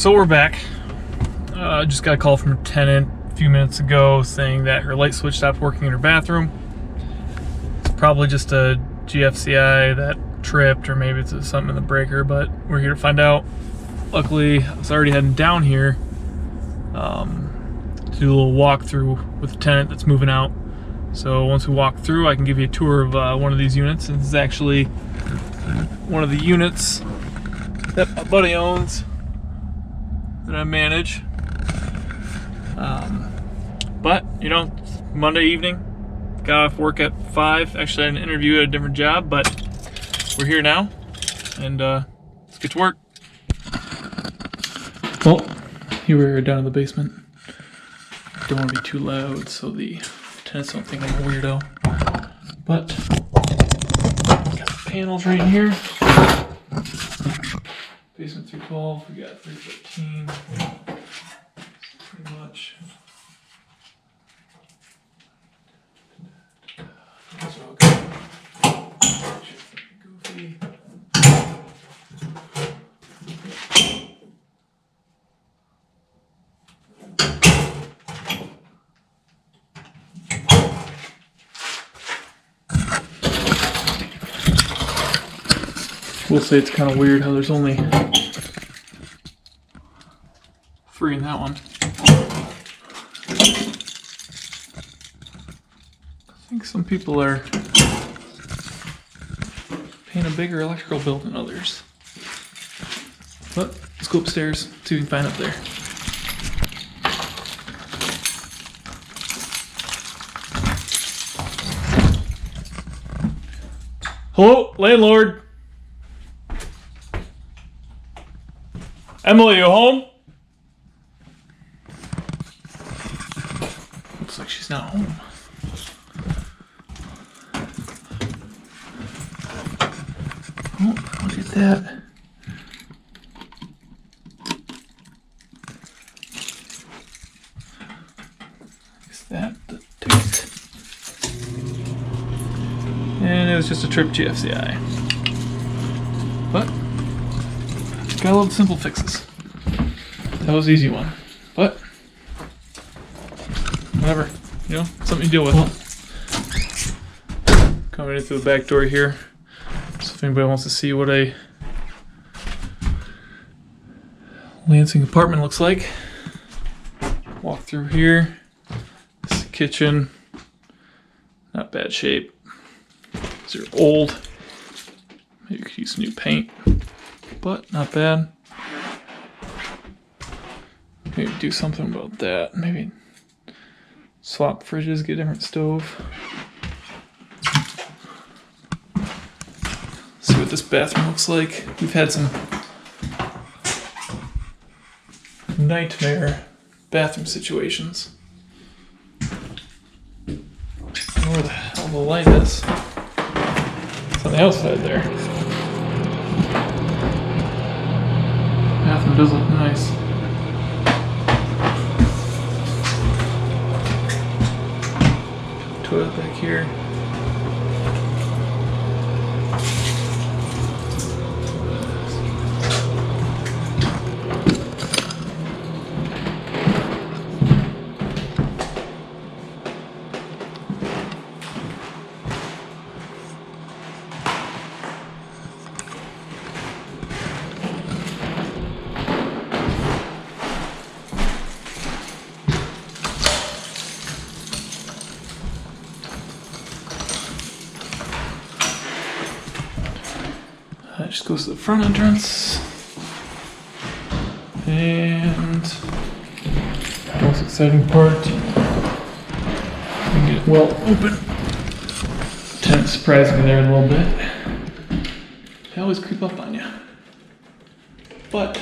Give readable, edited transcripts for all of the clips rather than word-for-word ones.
So we're back. Just got a call from a tenant a few minutes ago saying that her light switch stopped working in her bathroom. It's probably just a GFCI that tripped, or maybe it's something in the breaker, but we're here to find out. Luckily, I was already heading down here to do a little walkthrough with the tenant that's moving out. So once we walk through, I can give you a tour of one of these units. And this is actually one of the units that my buddy owns that I manage. But you know, Monday evening, got off work at 5. Actually, I had an interview at a different job, but we're here now, and let's get to work. Well, here we're down in the basement. Don't want to be too loud so the tenants don't think I'm a weirdo. But got the panels right here. Basement 312, we got 313. Pretty much. Those are all good. Goofy. We'll say it's kind of weird how there's only 3 in that one. I think some people are paying a bigger electrical bill than others. But let's go upstairs, see what we can find up there. Hello, landlord. Emily, you home? Looks like she's not home. Oh, look at that. Is that the ticket? And it was just a trip GFCI. But gotta love simple fixes. That was an easy one. But whatever, you know, something to deal with. Coming in through the back door here. So if anybody wants to see what a Lansing apartment looks like, walk through here. This is the kitchen. Not bad shape. These are old. Maybe you could use some new paint, but not bad. Maybe do something about that. Maybe swap fridges, get a different stove. See what this bathroom looks like. We've had some nightmare bathroom situations. I don't know where the hell the light is. It's on the outside there. Bathroom does look nice. Toilet back here. That just goes to the front entrance. And the most exciting part, we can get it well open. Tenant surprised me there a little bit. They always creep up on you. But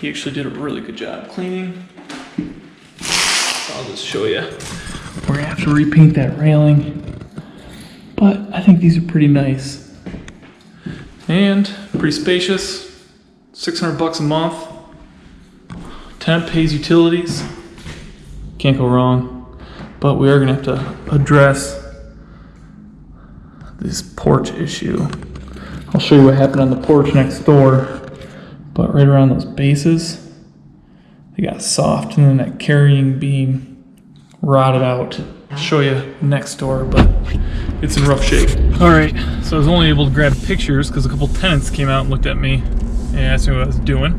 he actually did a really good job cleaning. I'll just show you. We're gonna have to repaint that railing. But I think these are pretty nice. And pretty spacious, $600 a month. Tenant pays utilities. Can't go wrong. But we are gonna have to address this porch issue. I'll show you what happened on the porch next door. but right around those bases, they got soft, and then that carrying beam rotted out. I'll show you next door, but it's in rough shape. All right, so I was only able to grab pictures because a couple tenants came out and looked at me and asked me what I was doing,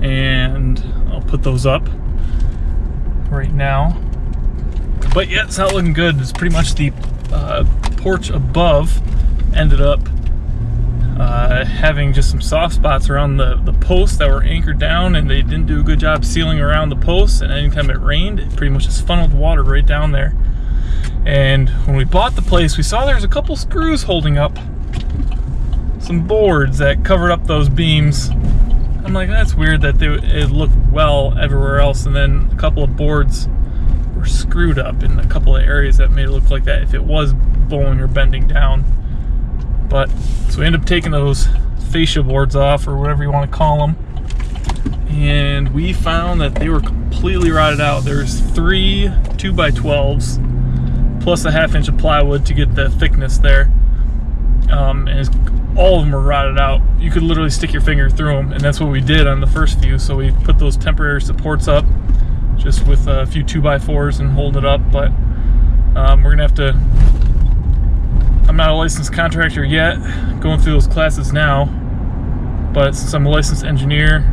and I'll put those up right now. But yeah, it's not looking good. It's pretty much the porch above ended up having just some soft spots around the posts that were anchored down, and they didn't do a good job sealing around the posts, and anytime it rained, it pretty much just funneled water right down there. And when we bought the place, we saw there's a couple screws holding up some boards that covered up those beams. I'm like, that's weird that it looked well everywhere else, and then a couple of boards were screwed up in a couple of areas that made it look like that if it was bowing or bending down. But so we ended up taking those fascia boards off, or whatever you want to call them, and we found that they were completely rotted out. There's 3 2x12s plus a 1/2 inch of plywood to get the thickness there, and all of them were rotted out. You could literally stick your finger through them, and that's what we did on the first few. So we put those temporary supports up just with a few 2x4s and hold it up, but we're gonna have to, I'm not a licensed contractor yet, going through those classes now, but since I'm a licensed engineer,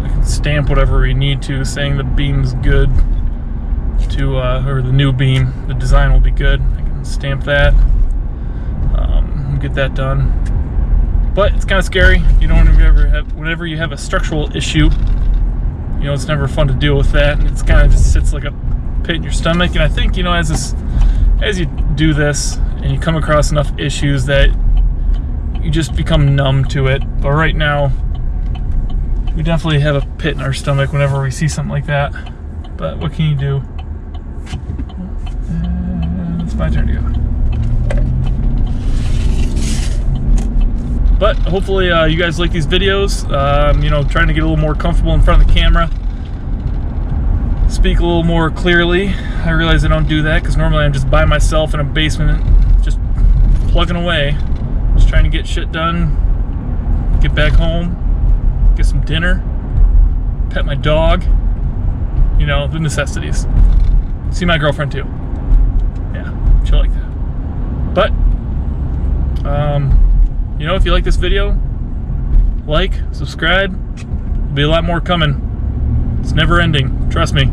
I can stamp whatever we need to saying the beam's good to, or the new beam, the design will be good. I can stamp that, get that done. But it's kind of scary. You don't ever have, whenever you have a structural issue, you know, it's never fun to deal with that, and it's kind of just sits like a pit in your stomach. And I think, you know, as you do this and you come across enough issues that you just become numb to it. But right now, we definitely have a pit in our stomach whenever we see something like that. But what can you do? It's my turn to go. But hopefully you guys like these videos. You know, trying to get a little more comfortable in front of the camera, speak a little more clearly. I realize I don't do that because normally I'm just by myself in a basement, just plugging away, just trying to get shit done, get back home, get some dinner, pet my dog, you know, the necessities. See my girlfriend too. Yeah, chill like that. But you know, if you like this video, like, subscribe. There'll be a lot more coming. It's never ending, trust me.